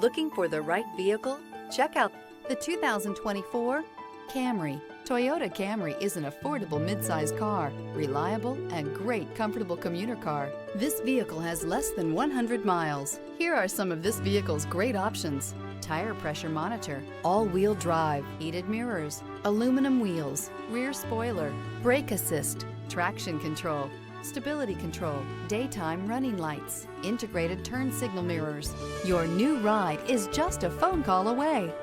Looking for the right vehicle? Check out the 2024 Camry. Toyota Camry is an affordable midsize car, reliable and great comfortable commuter car. This vehicle has less than 100 miles. Here are some of this vehicle's great options: tire pressure monitor, all-wheel drive, heated mirrors, aluminum wheels, rear spoiler, brake assist, traction control, stability control, daytime running lights, integrated turn signal mirrors. Your new ride is just a phone call away.